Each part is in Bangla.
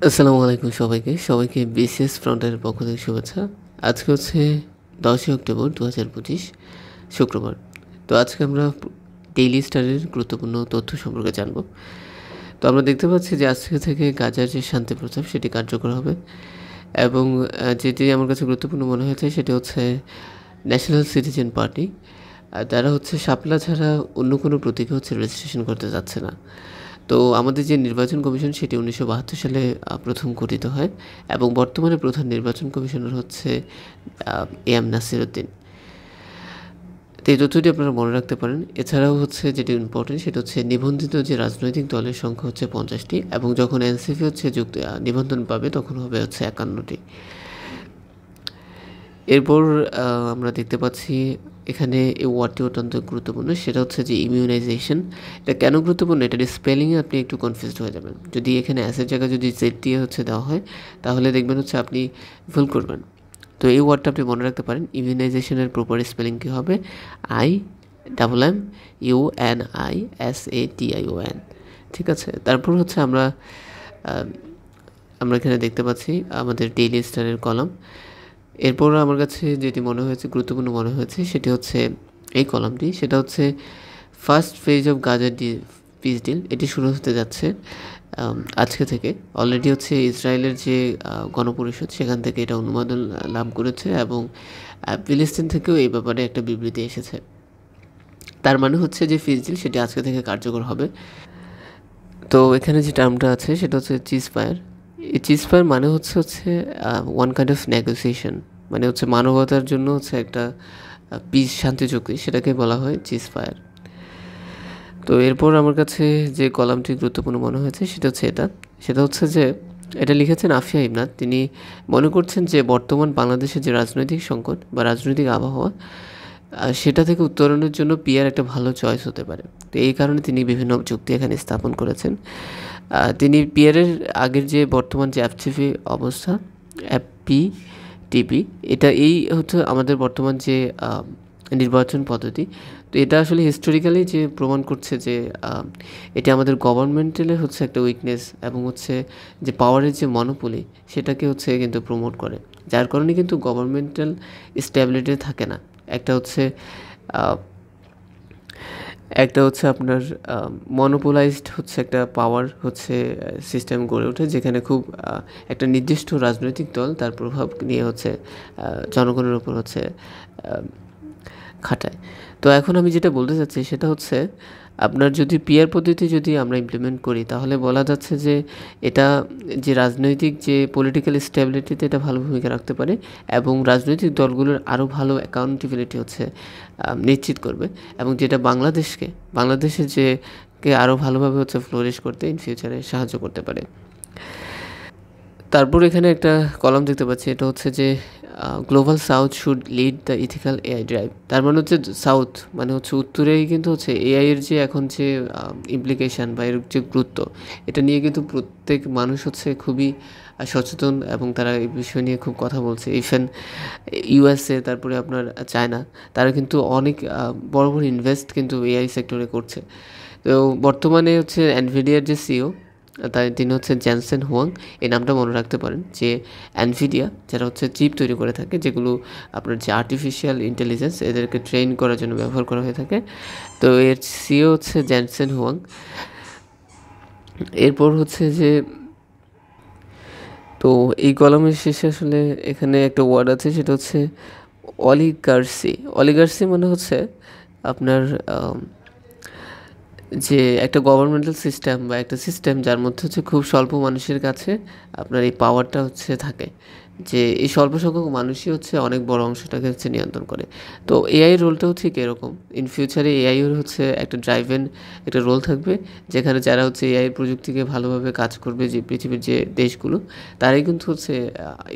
আসসালামু আলাইকুম সবাইকে বিসিএস ফ্রন্টের পক্ষ থেকে শুভেচ্ছা। আজকে হচ্ছে 10ই অক্টোবর 2025 শুক্রবার। তো আজকে আমরা ডেইলি স্টারের গুরুত্বপূর্ণ তথ্য সম্পর্কে জানব। তো আমরা দেখতে পাচ্ছি যে আজকে থেকে গাজার যে শান্তি প্রস্তাব সেটি কার্যকর হবে এবং যেটি আমার কাছে গুরুত্বপূর্ণ মনে হয়েছে সেটি হচ্ছে ন্যাশনাল সিটিজেন পার্টি। তারা হচ্ছে শাপলা ছাড়া অন্য কোনো প্রতীকে হচ্ছে রেজিস্ট্রেশন করতে যাচ্ছে না। তো আমাদের যে নির্বাচন কমিশন সেটি 1972 সালে প্রথম গঠিত হয় এবং বর্তমানে প্রধান নির্বাচন কমিশনার হচ্ছে এম নাসির উদ্দিন। তো এই তথ্যটি আপনারা মনে রাখতে পারেন। এছাড়াও হচ্ছে যেটি ইম্পর্টেন্ট সেটা হচ্ছে নিবন্ধিত যে রাজনৈতিক দলের সংখ্যা হচ্ছে 50টি এবং যখন এনসিপি হচ্ছে নিবন্ধন পাবে তখন হবে হচ্ছে 51টি। এরপর আমরা দেখতে পাচ্ছি এখানে এই ওয়ার্ডটি অত্যন্ত গুরুত্বপূর্ণ, সেটা হচ্ছে যে ইমিউনাইজেশন। এটা কেন গুরুত্বপূর্ণ, এটার স্পেলিংয়ে আপনি একটু কনফিউজড হয়ে যাবেন। যদি এখানে অ্যাসের জায়গায় যদি জেড দিয়ে হচ্ছে দেওয়া হয় তাহলে দেখবেন হচ্ছে আপনি ভুল করবেন। তো এই ওয়ার্ডটা আপনি মনে রাখতে পারেন। ইমিউনাইজেশনের প্রপার স্পেলিং কী হবে? IMMUNISATION। ঠিক আছে। তারপর হচ্ছে আমরা এখানে দেখতে পাচ্ছি আমাদের ডেইলি স্টারের কলাম। এরপর আমার কাছে যেটি মনে হয়েছে গুরুত্বপূর্ণ মনে হয়েছে সেটি হচ্ছে এই কলামটি, সেটা হচ্ছে first phase of Gaza peace deal. এটি শুরু হতে যাচ্ছে আজকে থেকে। অলরেডি হচ্ছে ইসরায়েলের যে গণপরিষদ সেখান থেকে এটা অনুমোদন লাভ করেছে এবং ফিলিস্তিন থেকেও এই ব্যাপারে একটা বিবৃতি এসেছে। তার মানে হচ্ছে যে পিস ডিল সেটি আজকে থেকে কার্যকর হবে। তো এখানে যে টার্মটা আছে সেটা হচ্ছে চিজফায়ার। এই চিজফায়ার মানে হচ্ছে ওয়ান কাইন্ড অফ নেগোসিয়েশন, মানে হচ্ছে মানবতার জন্য হচ্ছে একটা পিস শান্তি চুক্তি, সেটাকে বলা হয় চিজফায়ার। তো এরপর আমার কাছে যে কলামটি গুরুত্বপূর্ণ মনে হয়েছে সেটা হচ্ছে যে এটা লিখেছেন আফিয়া ইমনাদ। তিনি মনে করছেন যে বর্তমান বাংলাদেশের যে রাজনৈতিক সংকট বা রাজনৈতিক আবহাওয়া সেটা থেকে উত্তরণের জন্য পিয়ার একটা ভালো চয়েস হতে পারে। তো এই কারণে তিনি বিভিন্ন যুক্তি এখানে স্থাপন করেছেন। তিনি পিয়ারের আগের যে বর্তমান যে এফটিপি অবস্থা, এফপিটিপি, এটা এই হচ্ছে আমাদের বর্তমান যে নির্বাচন পদ্ধতি। তো এটা আসলে হিস্টোরিক্যালি যে প্রমাণ করছে যে এটা আমাদের গভর্নমেন্টালের হচ্ছে একটা উইকনেস এবং হচ্ছে যে পাওয়ারের যে মনোপলি সেটাকে হচ্ছে কিন্তু প্রমোট করে, যার কারণে কিন্তু গভর্নমেন্টাল স্টেবিলিটি থাকে না। একটা হচ্ছে আপনার মনোপোলাইজড হচ্ছে একটা পাওয়ার হচ্ছে সিস্টেম গড়ে ওঠে, যেখানে খুব একটা নির্দিষ্ট রাজনৈতিক দল তার প্রভাব নিয়ে হচ্ছে জনগণের উপর হচ্ছে খাটায়। তো এখন আমি যেটা বলতে চাচ্ছি সেটা হচ্ছে আপনার যদি পিয়ার পদ্ধতি যদি আমরা ইমপ্লিমেন্ট করি তাহলে বলা যাচ্ছে যে এটা যে রাজনৈতিক যে পলিটিক্যাল স্টেবিলিটিতে এটা ভালো ভূমিকা রাখতে পারে এবং রাজনৈতিক দলগুলোর আরও ভালো অ্যাকাউন্টেবিলিটি হচ্ছে নিশ্চিত করবে এবং যেটা বাংলাদেশের যে কে আরও ভালোভাবে হচ্ছে ফ্লোরিশ করতে ইন ফিউচারে সাহায্য করতে পারে। তারপর এখানে একটা কলাম দেখতে পাচ্ছি, এটা হচ্ছে যে global south should lead the ethical AI drive. তার মানে হচ্ছে সাউথ মানে হচ্ছে উত্তরেই কিন্তু হচ্ছে এআইয়ের যে এখন যে ইমপ্লিকেশান বা এর যে গুরুত্ব, এটা নিয়ে কিন্তু প্রত্যেক মানুষ হচ্ছে খুবই সচেতন এবং তারা এই বিষয় নিয়ে খুব কথা বলছে। ইভেন ইউএসএ, তারপরে আপনার চায়না, তারা কিন্তু অনেক বড় বড় ইনভেস্ট কিন্তু এআই সেক্টরে করছে। তো বর্তমানে হচ্ছে এনভিডিয়ার যে সিইও তিনি হচ্ছে জেনসেন হুয়াং। এই নামটা মনে রাখতে পারেন যে এনভিডিয়া যারা হচ্ছে চিপ তৈরি করে থাকে, যেগুলো আপনার যে আর্টিফিশিয়াল ইন্টেলিজেন্স এদেরকে ট্রেন করার জন্য ব্যবহার করা হয়ে থাকে। তো এর সিইও হচ্ছে জেনসেন হুয়াং। এরপর হচ্ছে যে তো এই কলামের শেষে আসলে এখানে একটা ওয়ার্ড আছে, সেটা হচ্ছে অলিগার্সি মানে হচ্ছে আপনার যে একটা গভর্নমেন্টাল সিস্টেম বা একটা সিস্টেম যার মধ্যে হচ্ছে খুব স্বল্প মানুষের কাছে আপনার এই পাওয়ারটা হচ্ছে থাকে, যে এই স্বল্প সংখ্যক মানুষই হচ্ছে অনেক বড় অংশটাকে হচ্ছে নিয়ন্ত্রণ করে। তো এআই রোলটাও ঠিক এরকম। ইন ফিউচারে এআইয়ের হচ্ছে একটা ড্রাইভেন একটা রোল থাকবে, যেখানে যারা হচ্ছে এআই প্রযুক্তিকে ভালোভাবে কাজ করবে, যে পৃথিবীর যে দেশগুলো, তারাই কিন্তু হচ্ছে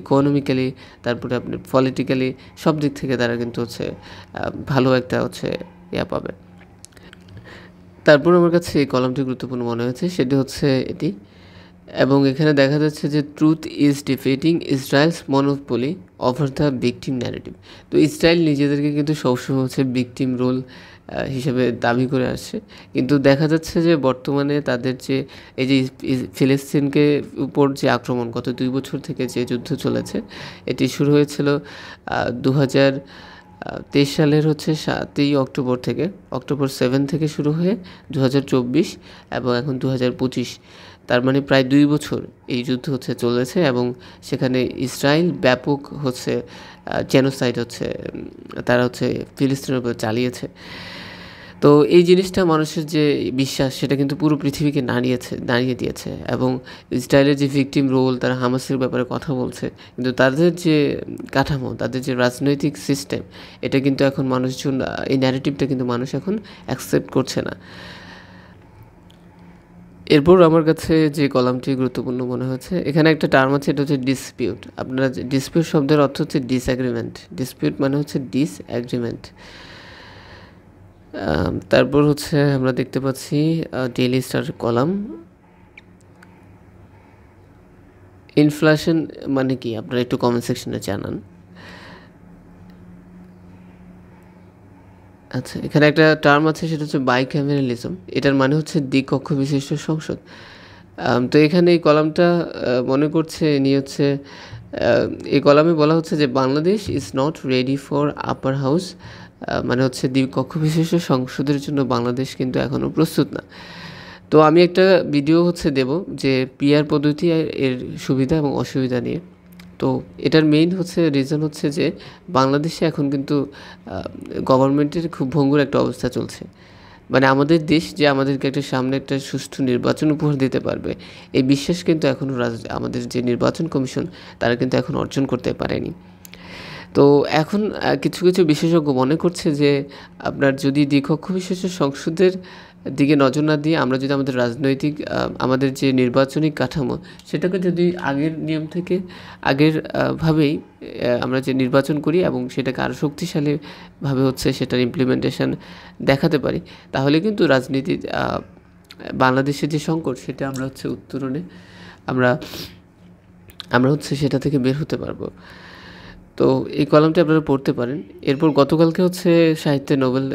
ইকোনমিক্যালি, তারপরে আপনার পলিটিক্যালি সব দিক থেকে তারা কিন্তু হচ্ছে ভালো একটা হচ্ছে পাবে। তারপর আমার কাছে এই কলামটি গুরুত্বপূর্ণ মনে হয়েছে, সেটি হচ্ছে এটি। এবং এখানে দেখা যাচ্ছে যে truth is defeating Israel's monopoly over the victim narrative. তো ইসরায়েল নিজেদেরকে কিন্তু সবসময় হচ্ছে ভিকটিম রোল হিসেবে দাবি করে আসছে, কিন্তু দেখা যাচ্ছে যে বর্তমানে তাদের যে এই যে ফিলিস্তিনকে উপর যে আক্রমণ গত 2 বছর থেকে যে যুদ্ধ চলেছে, এটি শুরু হয়েছিল 2023 সালের হচ্ছে 7ই অক্টোবর থেকে, অক্টোবর 7 থেকে শুরু হয়ে 2024 এবং এখন 2025, তার মানে প্রায় 2 বছর এই যুদ্ধ হচ্ছে চলেছে এবং সেখানে ইসরায়েল ব্যাপক হচ্ছে জেনোসাইড হচ্ছে তারা হচ্ছে ফিলিস্তিনের উপর চালিয়েছে। তো এই জিনিসটা মানুষের যে বিশ্বাস সেটা কিন্তু পুরো পৃথিবীকে নাড়িয়ে দিয়েছে এবং ইসরায়েলের যে ভিকটিম রোল, তারা হামাসের ব্যাপারে কথা বলছে, কিন্তু তাদের যে কাঠামো, তাদের যে রাজনৈতিক সিস্টেম, এটা কিন্তু এখন মানুষজন এই ন্যারেটিভটা কিন্তু মানুষ এখন অ্যাকসেপ্ট করছে না। এরপর আমার কাছে যে কলামটি গুরুত্বপূর্ণ মনে হচ্ছে, এখানে একটা টার্ম আছে, এটা হচ্ছে ডিসপিউট। আপনারা ডিসপিউট শব্দের অর্থ হচ্ছে ডিসঅ্যাগ্রিমেন্ট। ডিসপিউট মানে হচ্ছে ডিসঅ্যাগ্রিমেন্ট। তারপর হচ্ছে আমরা দেখতে পাচ্ছি ডেইলি স্টার কলাম, ইনফ্লেশন মানে কি আপনারা একটু কমেন্ট সেকশনে জানান। আচ্ছা, এখানে একটা টার্ম আছে, সেটা হচ্ছে বাইক্যামেরালিজম। এটার মানে হচ্ছে দ্বিকক্ষ বিশিষ্ট সংসদ। তো এখানে এই কলামটা মনে করছে নিয়ে হচ্ছে এই কলামে বলা হচ্ছে যে Bangladesh is not ready for upper house, মানে হচ্ছে দ্বিকক্ষ বিশিষ্ট সংসদের জন্য বাংলাদেশ কিন্তু এখনও প্রস্তুত না। তো আমি একটা ভিডিও হচ্ছে দেব যে পিআর পদ্ধতি এর সুবিধা এবং অসুবিধা নিয়ে। তো এটার মেইন হচ্ছে রিজন হচ্ছে যে বাংলাদেশে এখন কিন্তু গভর্নমেন্টের খুব ভঙ্গুর একটা অবস্থা চলছে। মানে আমাদের দেশ যে আমাদেরকে একটা সামনে একটা সুষ্ঠু নির্বাচন উপহার দিতে পারবে, এই বিশ্বাস কিন্তু এখনও আমাদের যে নির্বাচন কমিশন তারা কিন্তু এখন অর্জন করতে পারেনি। তো এখন কিছু কিছু বিশেষজ্ঞ মনে করছে যে আপনার যদি দ্বিকক্ষ বিশিষ্ট সংসদের দিকে নজর না দিয়ে আমরা যদি আমাদের রাজনৈতিক আমাদের যে নির্বাচনী কাঠামো সেটাকে যদি আগের নিয়ম থেকে আগের ভাবেই আমরা যে নির্বাচন করি এবং সেটাকে আরও শক্তিশালীভাবে হচ্ছে সেটার ইমপ্লিমেন্টেশন দেখাতে পারি, তাহলে কিন্তু রাজনীতির বাংলাদেশের যে সংকট সেটা আমরা হচ্ছে উত্তরণে আমরা আমরা হচ্ছে সেটা থেকে বের হতে পারবো। তো এই কলামটি আপনারা পড়তে পারেন। এরপর গতকালকে হচ্ছে সাহিত্যে নোবেল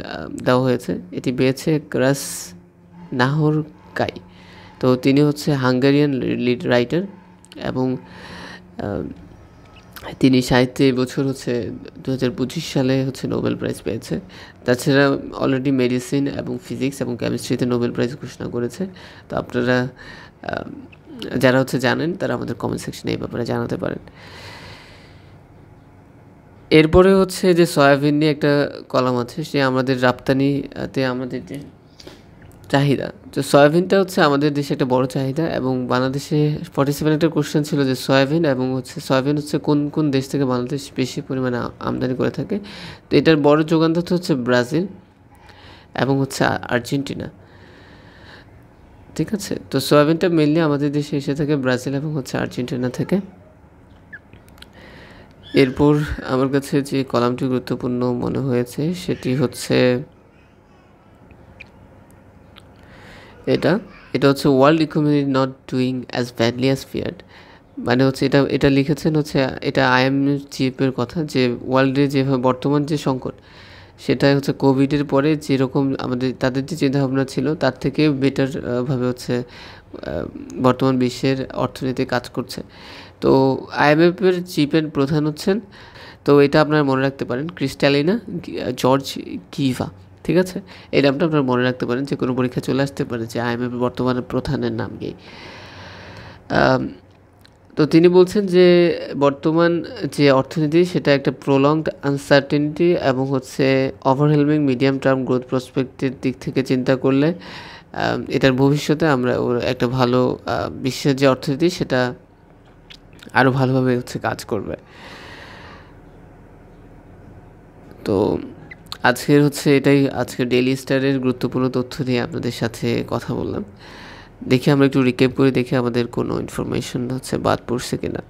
দেওয়া হয়েছে, এটি পেয়েছে ক্রাস নাহরকাই। তো তিনি হচ্ছে হাঙ্গেরিয়ান লিড রাইটার এবং তিনি সাহিত্যে এবছর হচ্ছে 2025 সালে হচ্ছে নোবেল প্রাইজ পেয়েছে। তাছাড়া অলরেডি মেডিসিন এবং ফিজিক্স এবং কেমিস্ট্রিতে নোবেল প্রাইজ ঘোষণা করেছে। তো আপনারা যারা হচ্ছে জানেন তারা আমাদের কমেন্ট সেকশনে এই ব্যাপারে জানাতে পারেন। এরপরে হচ্ছে যে সয়াবিন নিয়ে একটা কলাম আছে, সে আমাদের রপ্তানিতে আমাদের যে চাহিদা, তো সয়াবিনটা হচ্ছে আমাদের দেশে একটা বড় চাহিদা এবং বাংলাদেশে 47 একটা কোশ্চেন ছিল যে সয়াবিন এবং হচ্ছে সয়াবিন হচ্ছে কোন কোন দেশ থেকে বাংলাদেশ বেশি পরিমাণে আমদানি করে থাকে। তো এটার বড় যোগানদাতা হচ্ছে ব্রাজিল এবং হচ্ছে আর্জেন্টিনা। ঠিক আছে, তো সয়াবিনটা মেনলি আমাদের দেশে এসে থাকে ব্রাজিল এবং হচ্ছে আর্জেন্টিনা থেকে। এরপর আমার কাছে যে কলামটি গুরুত্বপূর্ণ মনে হয়েছে সেটি হচ্ছে এটা হচ্ছে world economy not doing as badly as feared. মানে হচ্ছে এটা লিখেছেন হচ্ছে এটা আইএমএফ চিফের কথা, যে ওয়ার্ল্ডে যেভাবে বর্তমান যে সংকট সেটা হচ্ছে কোভিডের পরে যেরকম আমাদের তাদের যে চিন্তাভাবনা ছিল তার থেকে বেটার ভাবে হচ্ছে বর্তমান বিশ্বের অর্থনীতি কাজ করছে। তো আইএমএফের চিফের প্রধান হচ্ছেন, তো এটা আপনারা মনে রাখতে পারেন, ক্রিস্টালিনা জর্জ গিভা। ঠিক আছে, এই নামটা আপনারা মনে রাখতে পারেন, যে কোনো পরীক্ষা চলে আসতে পারে যে আইএমএফ বর্তমানে প্রধানের নাম কি। তো তিনি বলছেন যে বর্তমান যে অর্থনীতি সেটা একটা প্রলংড আনসার্টেনিটি এবং হচ্ছে ওভারহেলমিং মিডিয়াম টার্ম গ্রোথ প্রসপেক্টের দিক থেকে চিন্তা করলে এটার ভবিষ্যতে আমরা একটা ভালো বিশ্বের যে অর্থনীতি সেটা আরও ভালোভাবে হচ্ছে কাজ করবে। তো আজকের হচ্ছে এটাই, আজকের ডেইলি স্টারের গুরুত্বপূর্ণ তথ্য নিয়ে আপনাদের সাথে কথা বললাম। দেখি আমরা একটু রিক্যাপ করে দেখি আমাদের কোনো ইনফরমেশন হচ্ছে বাদ পড়ছে কিনা।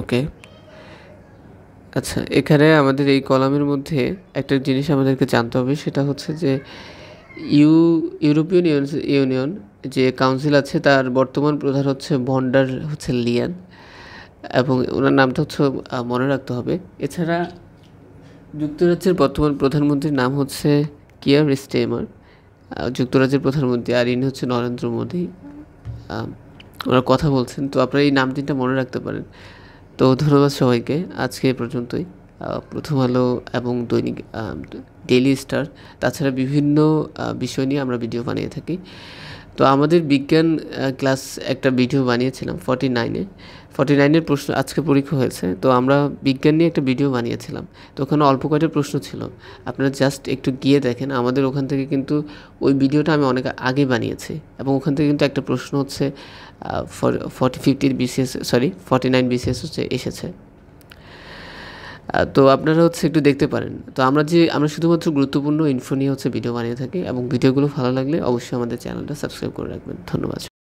ওকে, আচ্ছা, এখানে আমাদের এই কলামের মধ্যে একটা জিনিস আমাদেরকে জানতে হবে, সেটা হচ্ছে যে ইউরোপিয়ান ইউনিয়ন যে কাউন্সিল আছে তার বর্তমান প্রধান হচ্ছে ভন্ডার হচ্ছে লিয়ান, এবং ওনার নামটা হচ্ছে মনে রাখতে হবে। এছাড়া যুক্তরাজ্যের বর্তমান প্রধানমন্ত্রীর নাম হচ্ছে কিয়ার স্টেমার, যুক্তরাজ্যের প্রধানমন্ত্রী, আর ইনি হচ্ছে নরেন্দ্র মোদী। ওনারা কথা বলছেন, তো আপনারা এই নাম তিনটা মনে রাখতে পারেন। তো ধন্যবাদ সবাইকে, আজকে এ পর্যন্তই। প্রথম আলো এবং দৈনিক ডেইলি স্টার, তাছাড়া বিভিন্ন বিষয় নিয়ে আমরা ভিডিও বানিয়ে থাকি। তো আমাদের বিজ্ঞান ক্লাস একটা ভিডিও বানিয়েছিলাম 49-এর প্রশ্ন, আজকে পরীক্ষা হয়েছে, তো আমরা বিজ্ঞান নিয়ে একটা ভিডিও বানিয়েছিলাম। তো ওখানে অল্প কয়টা প্রশ্ন ছিল, আপনারা জাস্ট একটু গিয়ে দেখেন। আমাদের ওখান থেকে কিন্তু ওই ভিডিওটা আমি অনেক আগে বানিয়েছি, এবং ওখান থেকে কিন্তু একটা প্রশ্ন হচ্ছে 49 বিসিএস হচ্ছে এসেছে। তো আপনারা হচ্ছে একটু দেখতে পারেন। তো আমরা শুধুমাত্র গুরুত্বপূর্ণ ইনফো নিয়ে হচ্ছে ভিডিও বানিয়ে থাকি, এবং ভিডিওগুলো ভালো লাগলে অবশ্যই আমাদের চ্যানেলটা সাবস্ক্রাইব করে রাখবেন। ধন্যবাদ।